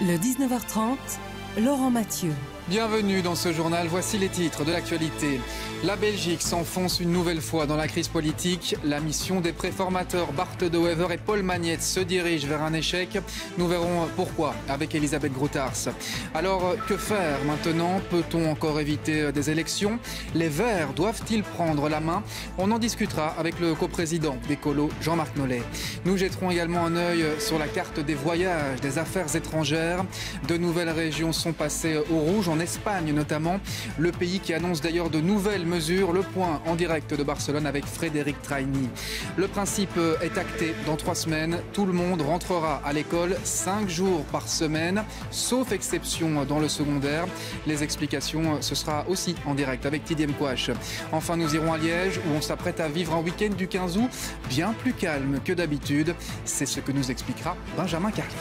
Le 19h30, Laurent Mathieu. Bienvenue dans ce journal, voici les titres de l'actualité. La Belgique s'enfonce une nouvelle fois dans la crise politique. La mission des préformateurs Bart De Wever et Paul Magnette se dirige vers un échec. Nous verrons pourquoi avec Elisabeth Grootaers. Alors que faire maintenant? Peut-on encore éviter des élections? Les Verts doivent-ils prendre la main? On en discutera avec le coprésident d'Ecolo, Jean-Marc Nollet. Nous jetterons également un œil sur la carte des voyages, des affaires étrangères. De nouvelles régions sont passées au rouge, en Espagne notamment, le pays qui annonce d'ailleurs de nouvelles mesures. Le point en direct de Barcelone avec Frédéric Traini. Le principe est acté. Dans 3 semaines, tout le monde rentrera à l'école 5 jours par semaine, sauf exception dans le secondaire. Les explications, ce sera aussi en direct avec Tidiem Kouach. Enfin, nous irons à Liège où on s'apprête à vivre un week-end du 15 août bien plus calme que d'habitude. C'est ce que nous expliquera Benjamin Carlier.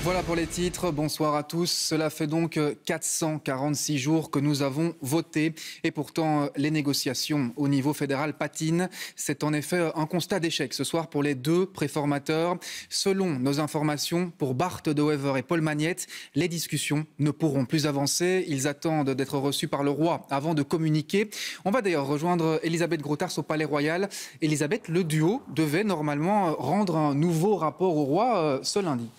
Voilà pour les titres, bonsoir à tous. Cela fait donc 446 jours que nous avons voté et pourtant les négociations au niveau fédéral patinent. C'est en effet un constat d'échec ce soir pour les 2 préformateurs. Selon nos informations, pour Bart De Wever et Paul Magnette, les discussions ne pourront plus avancer. Ils attendent d'être reçus par le roi avant de communiquer. On va d'ailleurs rejoindre Elisabeth Grootaers au Palais Royal. Elisabeth, le duo devait normalement rendre un nouveau rapport au roi ce lundi.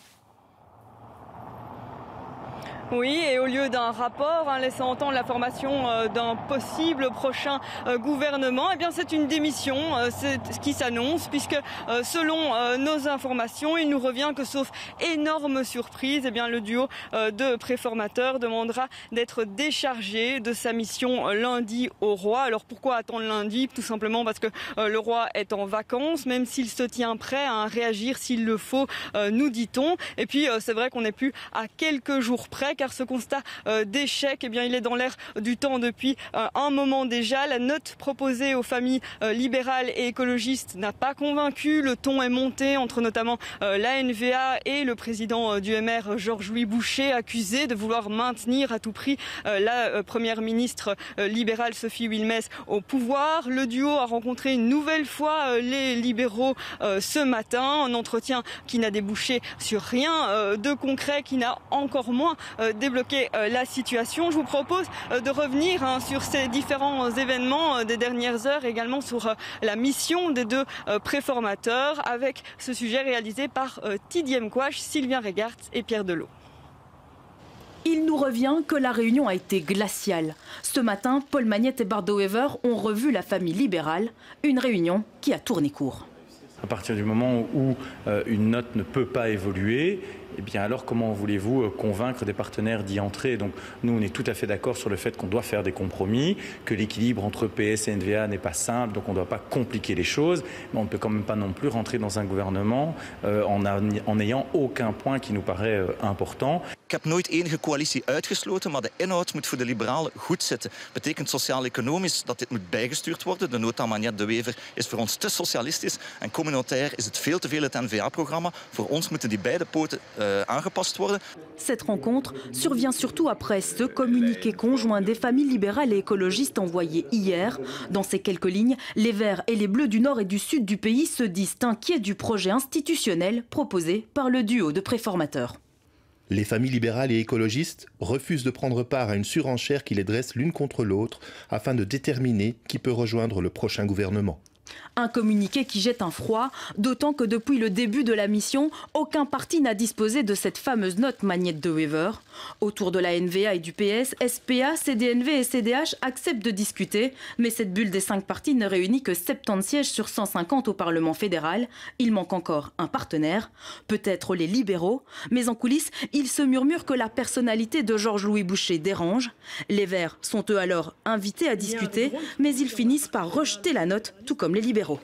Oui, et au lieu d'un rapport laissant entendre la formation d'un possible prochain gouvernement, eh bien c'est une démission ce qui s'annonce, puisque selon nos informations, il nous revient que sauf énorme surprise, eh bien le duo de préformateurs demandera d'être déchargé de sa mission lundi au roi. Alors pourquoi attendre lundi? Tout simplement parce que le roi est en vacances, même s'il se tient prêt à réagir s'il le faut, nous dit-on. Et puis c'est vrai qu'on n'est plus à quelques jours près, car ce constat d'échec, eh bien, il est dans l'air du temps depuis un moment déjà. La note proposée aux familles libérales et écologistes n'a pas convaincu. Le ton est monté entre notamment la NVA et le président du MR, Georges-Louis Boucher, accusé de vouloir maintenir à tout prix la première ministre libérale Sophie Wilmès au pouvoir. Le duo a rencontré une nouvelle fois les libéraux ce matin, un entretien qui n'a débouché sur rien de concret, qui n'a encore moins débloquer la situation. Je vous propose de revenir sur ces différents événements des dernières heures, également sur la mission des 2 préformateurs, avec ce sujet réalisé par Tidiem Kouach, Sylvien Regart et Pierre Delot. Il nous revient que la réunion a été glaciale. Ce matin, Paul Magnette et Bart De Wever ont revu la famille libérale, une réunion qui a tourné court. À partir du moment où une note ne peut pas évoluer, eh bien alors comment voulez-vous convaincre des partenaires d'y entrer? Donc nous, on est tout à fait d'accord sur le fait qu'on doit faire des compromis, que l'équilibre entre PS et NVA n'est pas simple, donc on ne doit pas compliquer les choses, mais on ne peut quand même pas non plus rentrer dans un gouvernement en n'ayant aucun point qui nous paraît important. Ik heb nooit enige coalitie uitgesloten, maar de inhoud moet voor de liberalen goed zitten. Betekent sociaal-economisch dat dit moet bijgestuurd worden. De nota Magnette De Wever is voor ons te socialistisch en communautair is het veel te veel het N-VA-programma. Voor ons moeten die beide poten aangepast worden. Cette rencontre survient surtout après ce communiqué conjoint des familles libérales et écologistes envoyé hier. Dans ces quelques lignes, les Verts et les Bleus du nord et du sud du pays se disent inquiets du projet institutionnel proposé par le duo de préformateurs. Les familles libérales et écologistes refusent de prendre part à une surenchère qui les dresse l'une contre l'autre afin de déterminer qui peut rejoindre le prochain gouvernement. Un communiqué qui jette un froid, d'autant que depuis le début de la mission, aucun parti n'a disposé de cette fameuse note Magnette De Wever. Autour de la NVA et du PS, SPA, CDNV et CDH acceptent de discuter, mais cette bulle des 5 partis ne réunit que 70 sièges sur 150 au Parlement fédéral. Il manque encore un partenaire, peut-être les libéraux, mais en coulisses, il se murmure que la personnalité de Georges-Louis Boucher dérange. Les Verts sont eux alors invités à discuter, mais ils finissent par rejeter la note, tout comme les libéraux.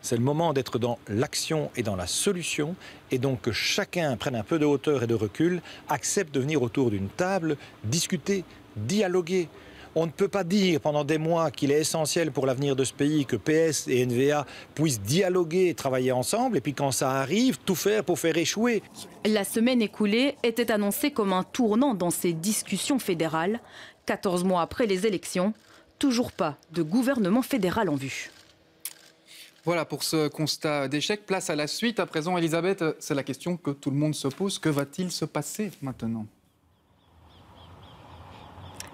C'est le moment d'être dans l'action et dans la solution, et donc que chacun prenne un peu de hauteur et de recul, accepte de venir autour d'une table, discuter, dialoguer. On ne peut pas dire pendant des mois qu'il est essentiel pour l'avenir de ce pays que PS et NVA puissent dialoguer et travailler ensemble, et puis quand ça arrive, tout faire pour faire échouer. La semaine écoulée était annoncée comme un tournant dans ces discussions fédérales. 14 mois après les élections, toujours pas de gouvernement fédéral en vue. Voilà pour ce constat d'échec. Place à la suite. À présent, Elisabeth, c'est la question que tout le monde se pose. Que va-t-il se passer maintenant ?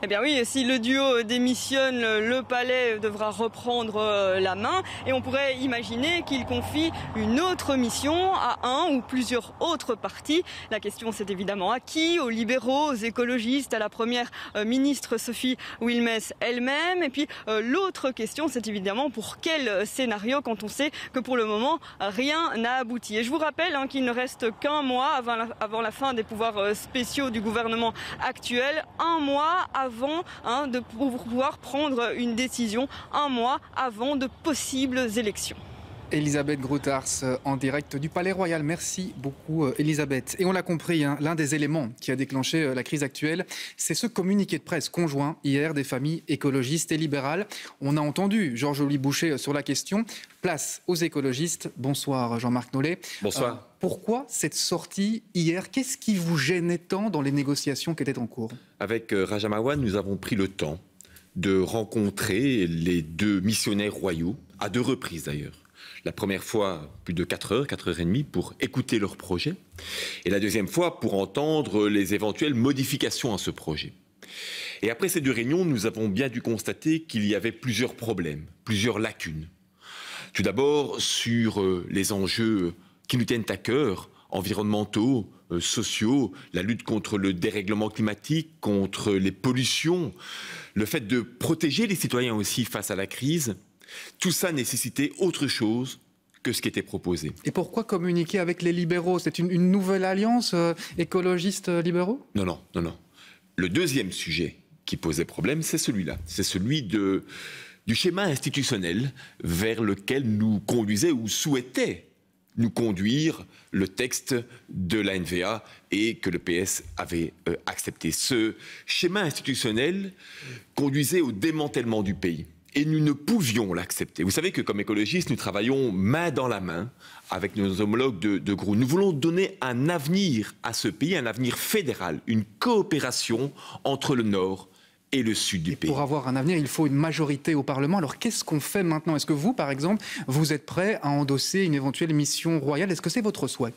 Eh bien oui, si le duo démissionne, le palais devra reprendre la main et on pourrait imaginer qu'il confie une autre mission à un ou plusieurs autres partis. La question c'est évidemment à qui ? Aux libéraux, aux écologistes, à la première ministre Sophie Wilmès elle-même. Et puis l'autre question c'est évidemment pour quel scénario quand on sait que pour le moment rien n'a abouti. Et je vous rappelle qu'il ne reste qu'un mois avant la fin des pouvoirs spéciaux du gouvernement actuel. Un mois avant de pouvoir prendre une décision, un mois avant de possibles élections. Elisabeth Grootars en direct du Palais Royal. Merci beaucoup Elisabeth. Et on l'a compris, l'un des éléments qui a déclenché la crise actuelle, c'est ce communiqué de presse conjoint hier des familles écologistes et libérales. On a entendu Georges-Louis Boucher sur la question. Place aux écologistes. Bonsoir Jean-Marc Nollet. Bonsoir. Pourquoi cette sortie hier ? Qu'est-ce qui vous gênait tant dans les négociations qui étaient en cours ? Avec Raja Marwan, nous avons pris le temps de rencontrer les deux missionnaires royaux, à 2 reprises d'ailleurs. La première fois, plus de 4 heures, 4 heures et demie, pour écouter leur projet. Et la deuxième fois, pour entendre les éventuelles modifications à ce projet. Et après ces 2 réunions, nous avons bien dû constater qu'il y avait plusieurs problèmes, plusieurs lacunes. Tout d'abord, sur les enjeux qui nous tiennent à cœur, environnementaux, sociaux, la lutte contre le dérèglement climatique, contre les pollutions, le fait de protéger les citoyens aussi face à la crise. Tout ça nécessitait autre chose que ce qui était proposé. Et pourquoi communiquer avec les libéraux ? C'est une nouvelle alliance écologiste-libéraux ? Non. Le deuxième sujet qui posait problème, c'est celui-là. C'est celui du schéma institutionnel vers lequel nous conduisait ou souhaitait nous conduire le texte de la NVA et que le PS avait accepté. Ce schéma institutionnel conduisait au démantèlement du pays. Et nous ne pouvions l'accepter. Vous savez que comme écologistes, nous travaillons main dans la main avec nos homologues de groupe. Nous voulons donner un avenir à ce pays, un avenir fédéral, une coopération entre le Nord et le Sud du pays. Pour avoir un avenir, il faut une majorité au Parlement. Alors qu'est-ce qu'on fait maintenant ? Est-ce que vous, par exemple, vous êtes prêt à endosser une éventuelle mission royale ? Est-ce que c'est votre souhait ?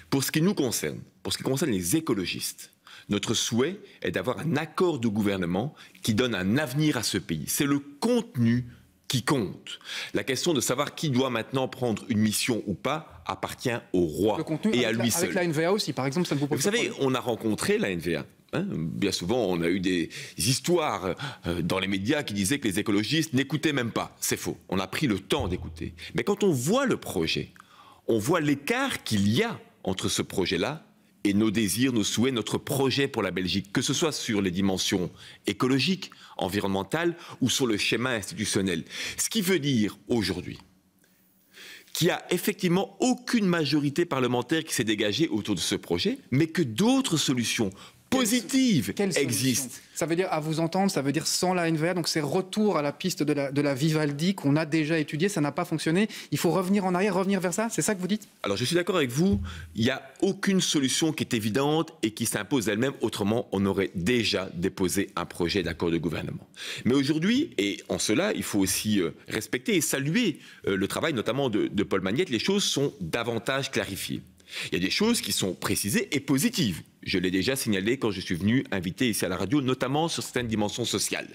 Pour ce qui nous concerne, pour ce qui concerne les écologistes, notre souhait est d'avoir un accord de gouvernement qui donne un avenir à ce pays. C'est le contenu qui compte. La question de savoir qui doit maintenant prendre une mission ou pas appartient au roi et à lui seul. Avec la NVA aussi, par exemple, ça ne vous pose pas de problème. Vous savez, on a rencontré la NVA. Bien souvent, on a eu des histoires dans les médias qui disaient que les écologistes n'écoutaient même pas. C'est faux. On a pris le temps d'écouter. Mais quand on voit le projet, on voit l'écart qu'il y a entre ce projet-là et nos désirs, nos souhaits, notre projet pour la Belgique, que ce soit sur les dimensions écologiques, environnementales ou sur le schéma institutionnel. Ce qui veut dire aujourd'hui qu'il n'y a effectivement aucune majorité parlementaire qui s'est dégagée autour de ce projet, mais que d'autres solutions positives existent. Ça veut dire, à vous entendre, ça veut dire sans la NVA, donc c'est retour à la piste de la Vivaldi qu'on a déjà étudiée, ça n'a pas fonctionné. Il faut revenir en arrière, revenir vers ça, c'est ça que vous dites ? Alors je suis d'accord avec vous, il n'y a aucune solution qui est évidente et qui s'impose d'elle-même, autrement on aurait déjà déposé un projet d'accord de gouvernement. Mais aujourd'hui, et en cela, il faut aussi respecter et saluer le travail notamment de Paul Magnette, les choses sont davantage clarifiées. Il y a des choses qui sont précisées et positives. Je l'ai déjà signalé quand je suis venu inviter ici à la radio, notamment sur certaines dimensions sociales.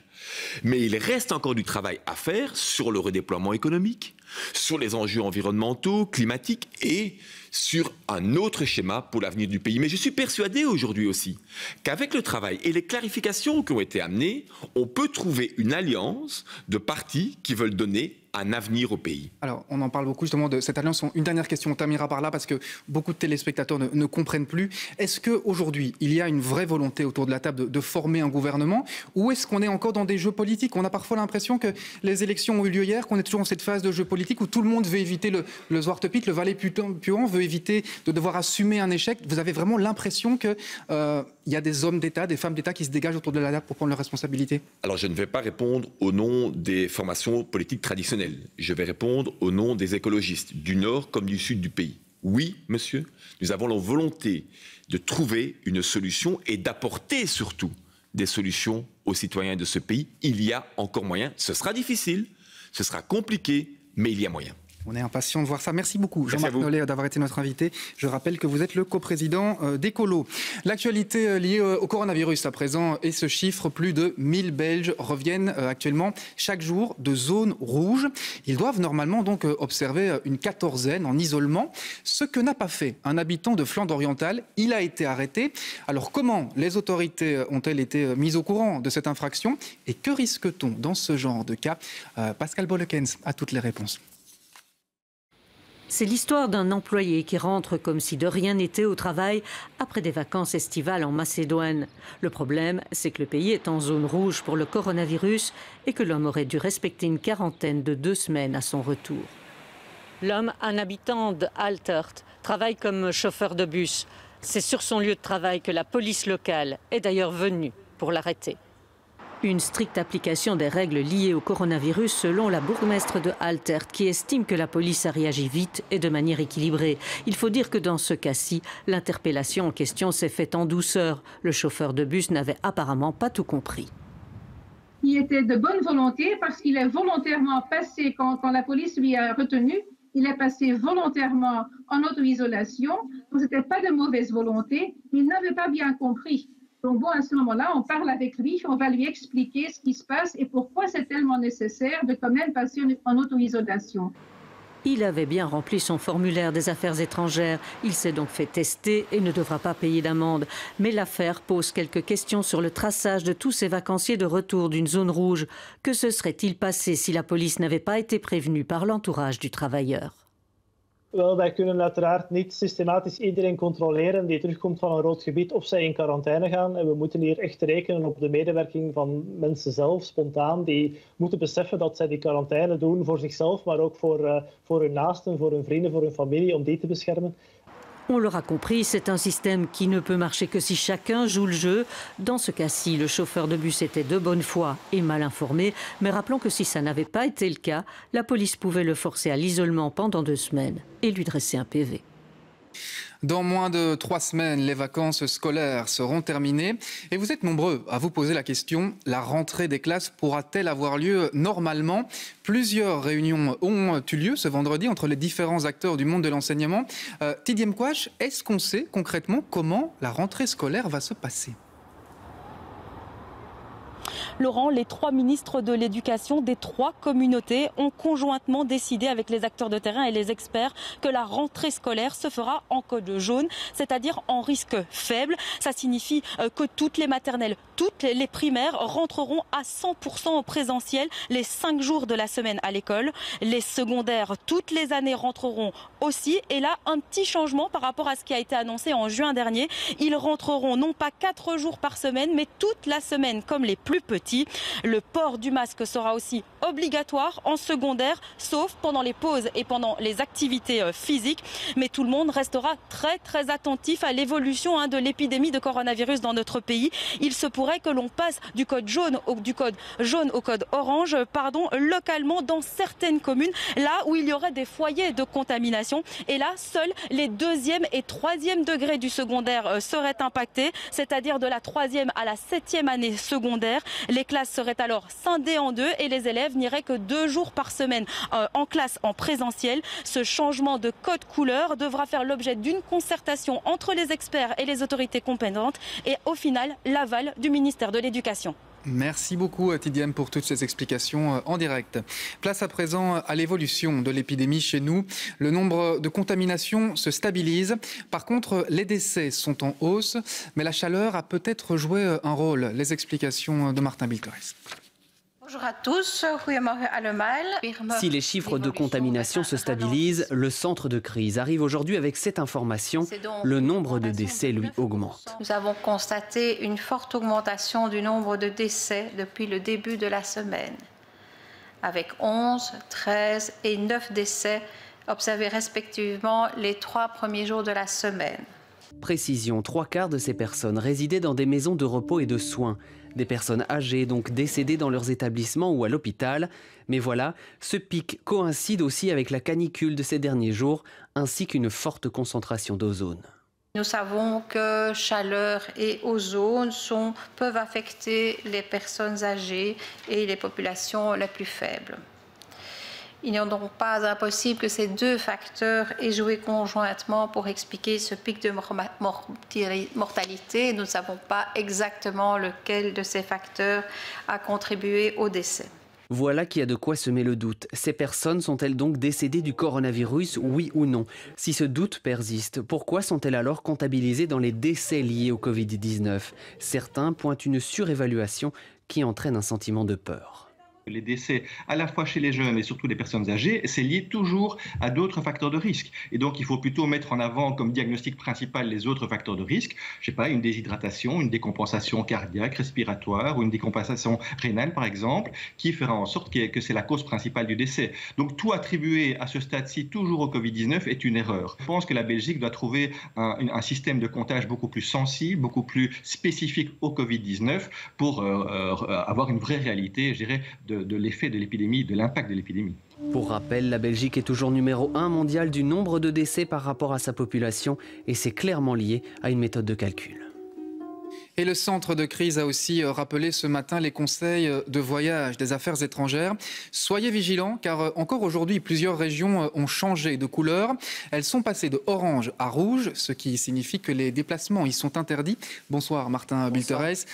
Mais il reste encore du travail à faire sur le redéploiement économique, sur les enjeux environnementaux, climatiques et sur un autre schéma pour l'avenir du pays. Mais je suis persuadé aujourd'hui aussi qu'avec le travail et les clarifications qui ont été amenées, on peut trouver une alliance de partis qui veulent donner un avenir au pays. Alors, on en parle beaucoup justement de cette alliance. Une dernière question, on terminera par là parce que beaucoup de téléspectateurs ne comprennent plus. Est-ce qu'aujourd'hui, il y a une vraie volonté autour de la table de former un gouvernement ou est-ce qu'on est encore dans des jeux politiques ? On a parfois l'impression que les élections ont eu lieu hier, qu'on est toujours dans cette phase de jeu politique où tout le monde veut éviter le Zwarte Piet, le Valais-Puan veut éviter de devoir assumer un échec. Vous avez vraiment l'impression qu'il y a des hommes d'État, des femmes d'État qui se dégagent autour de la table pour prendre leurs responsabilités ? Alors, je ne vais pas répondre au nom des formations politiques traditionnelles. Je vais répondre au nom des écologistes, du nord comme du sud du pays. Oui, monsieur, nous avons la volonté de trouver une solution et d'apporter surtout des solutions aux aux citoyens de ce pays, il y a encore moyen. Ce sera difficile, ce sera compliqué, mais il y a moyen. On est impatient de voir ça. Merci beaucoup Jean-Marc Nollet d'avoir été notre invité. Je rappelle que vous êtes le coprésident d'Ecolo. L'actualité liée au coronavirus à présent et ce chiffre, plus de 1000 Belges reviennent actuellement chaque jour de zone rouge. Ils doivent normalement donc observer une quatorzaine en isolement, ce que n'a pas fait un habitant de Flandre orientale. Il a été arrêté. Alors comment les autorités ont-elles été mises au courant de cette infraction et que risque-t-on dans ce genre de cas? Pascal Bollekens a toutes les réponses. C'est l'histoire d'un employé qui rentre comme si de rien n'était au travail après des vacances estivales en Macédoine. Le problème, c'est que le pays est en zone rouge pour le coronavirus et que l'homme aurait dû respecter une quarantaine de 2 semaines à son retour. L'homme, un habitant de Altert, travaille comme chauffeur de bus. C'est sur son lieu de travail que la police locale est d'ailleurs venue pour l'arrêter. Une stricte application des règles liées au coronavirus selon la bourgmestre de Altert qui estime que la police a réagi vite et de manière équilibrée. Il faut dire que dans ce cas-ci, l'interpellation en question s'est faite en douceur. Le chauffeur de bus n'avait apparemment pas tout compris. Il était de bonne volonté parce qu'il est volontairement passé, quand la police lui a retenu, il est passé volontairement en auto-isolation. Donc ce n'était pas de mauvaise volonté, mais il n'avait pas bien compris. Donc bon, à ce moment-là, on parle avec lui, on va lui expliquer ce qui se passe et pourquoi c'est tellement nécessaire de quand même passer en auto-isolation. Il avait bien rempli son formulaire des affaires étrangères. Il s'est donc fait tester et ne devra pas payer d'amende. Mais l'affaire pose quelques questions sur le traçage de tous ces vacanciers de retour d'une zone rouge. Que se serait-il passé si la police n'avait pas été prévenue par l'entourage du travailleur? Wel, wij kunnen uiteraard niet systematisch iedereen controleren die terugkomt van een rood gebied of zij in quarantaine gaan. En we moeten hier echt rekenen op de medewerking van mensen zelf, spontaan, die moeten beseffen dat zij die quarantaine doen voor zichzelf, maar ook voor hun naasten, voor hun vrienden, voor hun familie, om die te beschermen. On l'aura compris, c'est un système qui ne peut marcher que si chacun joue le jeu. Dans ce cas-ci, le chauffeur de bus était de bonne foi et mal informé. Mais rappelons que si ça n'avait pas été le cas, la police pouvait le forcer à l'isolement pendant 2 semaines et lui dresser un PV. Dans moins de 3 semaines, les vacances scolaires seront terminées. Et vous êtes nombreux à vous poser la question, la rentrée des classes pourra-t-elle avoir lieu normalement? Plusieurs réunions ont eu lieu ce vendredi entre les différents acteurs du monde de l'enseignement. Tidie Mkwash, est-ce qu'on sait concrètement comment la rentrée scolaire va se passer? Laurent, les 3 ministres de l'éducation des 3 communautés ont conjointement décidé avec les acteurs de terrain et les experts que la rentrée scolaire se fera en code jaune, c'est-à-dire en risque faible. Ça signifie que toutes les maternelles, toutes les primaires rentreront à 100% au présentiel les 5 jours de la semaine à l'école. Les secondaires, toutes les années rentreront aussi. Et là, un petit changement par rapport à ce qui a été annoncé en juin dernier. Ils rentreront non pas 4 jours par semaine, mais toute la semaine comme les plus petits. Le port du masque sera aussi obligatoire en secondaire, sauf pendant les pauses et pendant les activités physiques. Mais tout le monde restera très attentif à l'évolution de l'épidémie de coronavirus dans notre pays. Il se pourrait que l'on passe du code jaune au code orange, localement dans certaines communes, là où il y aurait des foyers de contamination. Et là, seuls les 2e et 3e degrés du secondaire seraient impactés, c'est-à-dire de la 3e à la 7e année secondaire. Les classes seraient alors scindées en 2 et les élèves n'iraient que 2 jours par semaine en classe en présentiel. Ce changement de code couleur devra faire l'objet d'une concertation entre les experts et les autorités compétentes et au final l'aval du ministère de l'Éducation. Merci beaucoup Tidie pour toutes ces explications en direct. Place à présent à l'évolution de l'épidémie chez nous. Le nombre de contaminations se stabilise. Par contre, les décès sont en hausse, mais la chaleur a peut-être joué un rôle. Les explications de Martin Bilkores. Bonjour à tous, goedemorgen allemaal. Si les chiffres de contamination se stabilisent, le centre de crise arrive aujourd'hui avec cette information. Le nombre de décès, lui, augmente. Nous avons constaté une forte augmentation du nombre de décès depuis le début de la semaine, avec 11, 13 et 9 décès observés respectivement les 3 premiers jours de la semaine. Précision, 3/4 de ces personnes résidaient dans des maisons de repos et de soins. Des personnes âgées, donc décédées dans leurs établissements ou à l'hôpital. Mais voilà, ce pic coïncide aussi avec la canicule de ces derniers jours, ainsi qu'une forte concentration d'ozone. Nous savons que chaleur et ozone peuvent affecter les personnes âgées et les populations les plus faibles. Il n'est donc pas impossible que ces deux facteurs aient joué conjointement pour expliquer ce pic de mortalité. Nous ne savons pas exactement lequel de ces facteurs a contribué au décès. Voilà qui a de quoi semer le doute. Ces personnes sont-elles donc décédées du coronavirus, oui ou non? Si ce doute persiste, pourquoi sont-elles alors comptabilisées dans les décès liés au Covid-19? Certains pointent une surévaluation qui entraîne un sentiment de peur. Les décès, à la fois chez les jeunes et surtout les personnes âgées, c'est lié toujours à d'autres facteurs de risque. Et donc, il faut plutôt mettre en avant comme diagnostic principal les autres facteurs de risque. Je ne sais pas, une déshydratation, une décompensation cardiaque, respiratoire ou une décompensation rénale, par exemple, qui fera en sorte que c'est la cause principale du décès. Donc, tout attribuer à ce stade-ci toujours au Covid-19 est une erreur. Je pense que la Belgique doit trouver un système de comptage beaucoup plus sensible, beaucoup plus spécifique au Covid-19 pour avoir une vraie réalité, je dirais, de l'effet de l'épidémie, de l'impact de l'épidémie. Pour rappel, la Belgique est toujours numéro 1 mondial du nombre de décès par rapport à sa population et c'est clairement lié à une méthode de calcul. Et le centre de crise a aussi rappelé ce matin les conseils de voyage des affaires étrangères. Soyez vigilants car encore aujourd'hui, plusieurs régions ont changé de couleur. Elles sont passées de orange à rouge, ce qui signifie que les déplacements y sont interdits. Bonsoir Martin Bulteres.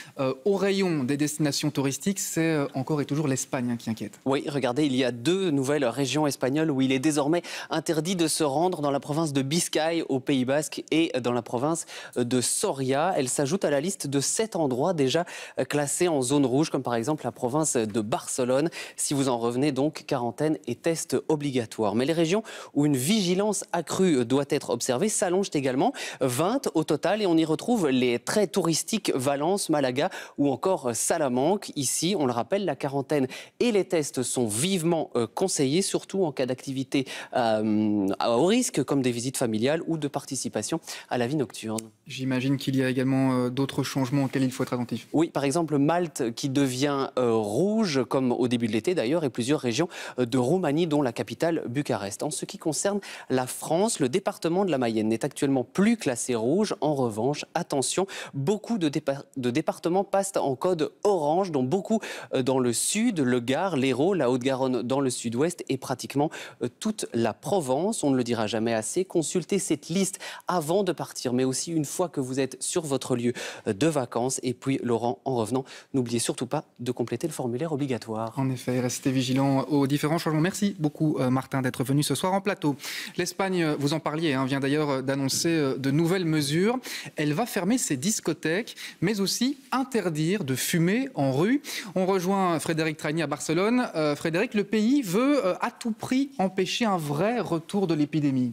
Au rayon des destinations touristiques, c'est encore et toujours l'Espagne qui inquiète. Oui, regardez, il y a 2 nouvelles régions espagnoles où il est désormais interdit de se rendre dans la province de Biscaye au Pays Basque et dans la province de Soria. Elles s'ajoutent à la liste de 7 endroits déjà classés en zone rouge, comme par exemple la province de Barcelone. Si vous en revenez donc, quarantaine et test obligatoires. Mais les régions où une vigilance accrue doit être observée s'allongent également. 20 au total et on y retrouve les très touristiques Valence, Malaga ou encore Salamanque. Ici, on le rappelle, la quarantaine et les tests sont vivement conseillés, surtout en cas d'activité au risque, comme des visites familiales ou de participation à la vie nocturne. J'imagine qu'il y a également d'autres changements auxquels il faut être attentif. Oui, par exemple Malte qui devient rouge, comme au début de l'été d'ailleurs, et plusieurs régions de Roumanie, dont la capitale Bucarest. En ce qui concerne la France, le département de la Mayenne n'est actuellement plus classé rouge. En revanche, attention, beaucoup de départements passent en code orange, dont beaucoup dans le sud, le Gard, l'Hérault, la Haute-Garonne dans le sud-ouest et pratiquement toute la Provence. On ne le dira jamais assez, consultez cette liste avant de partir, mais aussi une fois que vous êtes sur votre lieu de vacances. Et puis, Laurent, en revenant, n'oubliez surtout pas de compléter le formulaire obligatoire. En effet, restez vigilants aux différents changements. Merci beaucoup, Martin, d'être venu ce soir en plateau. L'Espagne, vous en parliez, vient d'ailleurs d'annoncer de nouvelles mesures. Elle va fermer ses discothèques, mais aussi interdire de fumer en rue. On rejoint Frédéric Tragny à Barcelone. Frédéric, le pays veut à tout prix empêcher un vrai retour de l'épidémie.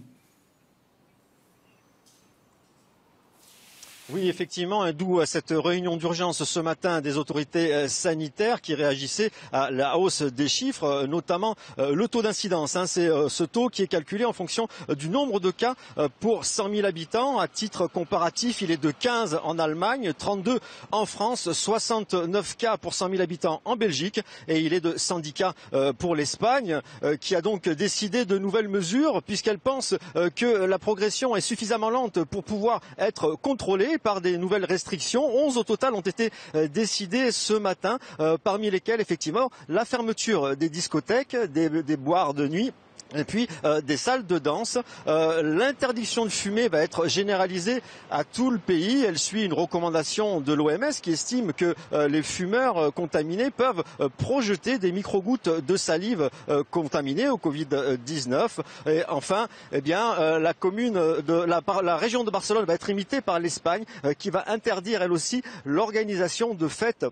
Oui, effectivement, d'où cette réunion d'urgence ce matin des autorités sanitaires qui réagissaient à la hausse des chiffres, notamment le taux d'incidence. C'est ce taux qui est calculé en fonction du nombre de cas pour 100 000 habitants. À titre comparatif, il est de 15 en Allemagne, 32 en France, 69 cas pour 100 000 habitants en Belgique et il est de 110 cas pour l'Espagne qui a donc décidé de nouvelles mesures puisqu'elle pense que la progression est suffisamment lente pour pouvoir être contrôlée par des nouvelles restrictions. 11 au total ont été décidées ce matin, parmi lesquelles effectivement la fermeture des discothèques, des boîtes de nuit. Et puis des salles de danse. L'interdiction de fumer va être généralisée à tout le pays. Elle suit une recommandation de l'OMS qui estime que les fumeurs contaminés peuvent projeter des micro-gouttes de salive contaminées au Covid-19. Et enfin, la région de Barcelone va être imitée par l'Espagne qui va interdire elle aussi l'organisation de fêtes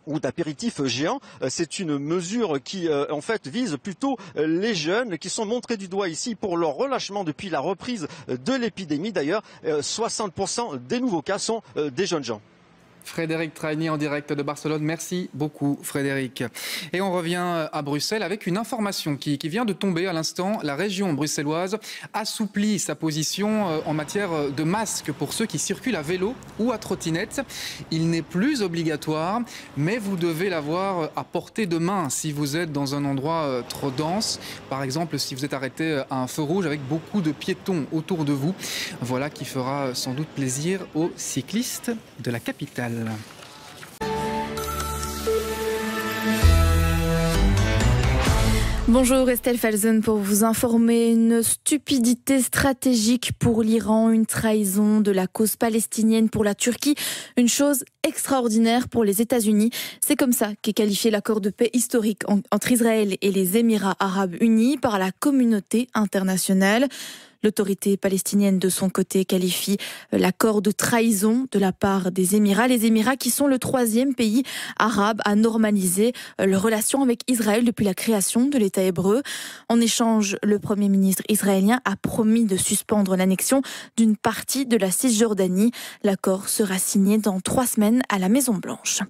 ou d'apéritifs géants. C'est une mesure qui en fait vise plutôt les jeunes qui sont montrés du doigt ici pour leur relâchement depuis la reprise de l'épidémie. D'ailleurs, 60% des nouveaux cas sont des jeunes gens. Frédéric Traigny en direct de Barcelone. Merci beaucoup Frédéric. Et on revient à Bruxelles avec une information qui vient de tomber à l'instant. La région bruxelloise assouplit sa position en matière de masque pour ceux qui circulent à vélo ou à trottinette. Il n'est plus obligatoire, mais vous devez l'avoir à portée de main si vous êtes dans un endroit trop dense. Par exemple, si vous êtes arrêté à un feu rouge avec beaucoup de piétons autour de vous. Voilà qui fera sans doute plaisir aux cyclistes de la capitale. Bonjour, Estelle Falzen pour vous informer. Une stupidité stratégique pour l'Iran, une trahison de la cause palestinienne pour la Turquie, une chose extraordinaire pour les États-Unis. C'est comme ça qu'est qualifié l'accord de paix historique entre Israël et les Émirats arabes unis par la communauté internationale. L'autorité palestinienne, de son côté, qualifie l'accord de trahison de la part des Émirats. Les Émirats qui sont le 3e pays arabe à normaliser leurs relations avec Israël depuis la création de l'État hébreu. En échange, le Premier ministre israélien a promis de suspendre l'annexion d'une partie de la Cisjordanie. L'accord sera signé dans 3 semaines à la Maison-Blanche.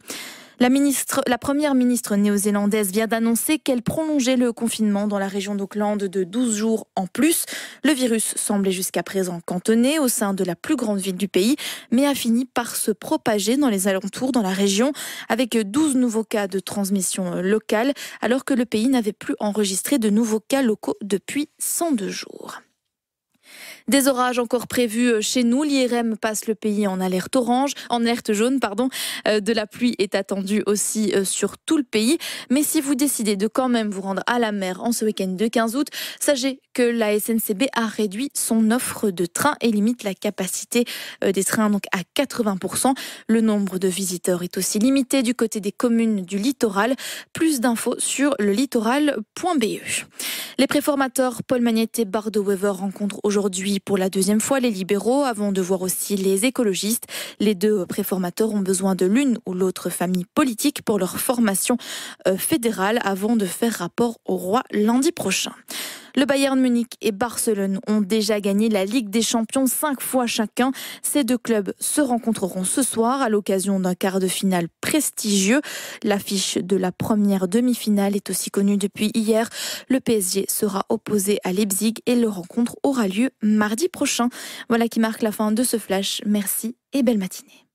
La première ministre néo-zélandaise vient d'annoncer qu'elle prolongeait le confinement dans la région d'Auckland de 12 jours en plus. Le virus semblait jusqu'à présent cantonné au sein de la plus grande ville du pays, mais a fini par se propager dans les alentours, dans la région, avec 12 nouveaux cas de transmission locale, alors que le pays n'avait plus enregistré de nouveaux cas locaux depuis 102 jours. Des orages encore prévus chez nous. L'IRM passe le pays en alerte jaune. De la pluie est attendue aussi sur tout le pays. Mais si vous décidez de quand même vous rendre à la mer en ce week-end de 15 août, sachez que la SNCB a réduit son offre de trains et limite la capacité des trains donc à 80%. Le nombre de visiteurs est aussi limité du côté des communes du littoral. Plus d'infos sur le littoral.be. Les préformateurs Paul Magnette et Bart De Wever rencontrent aujourd'hui pour la 2e fois les libéraux avant de voir aussi les écologistes. Les 2 préformateurs ont besoin de l'une ou l'autre famille politique pour leur formation fédérale avant de faire rapport au roi lundi prochain. Le Bayern Munich et Barcelone ont déjà gagné la Ligue des Champions 5 fois chacun. Ces 2 clubs se rencontreront ce soir à l'occasion d'un quart de finale prestigieux. L'affiche de la première demi-finale est aussi connue depuis hier. Le PSG sera opposé à Leipzig et le rencontre aura lieu mardi prochain. Voilà qui marque la fin de ce flash. Merci et belle matinée.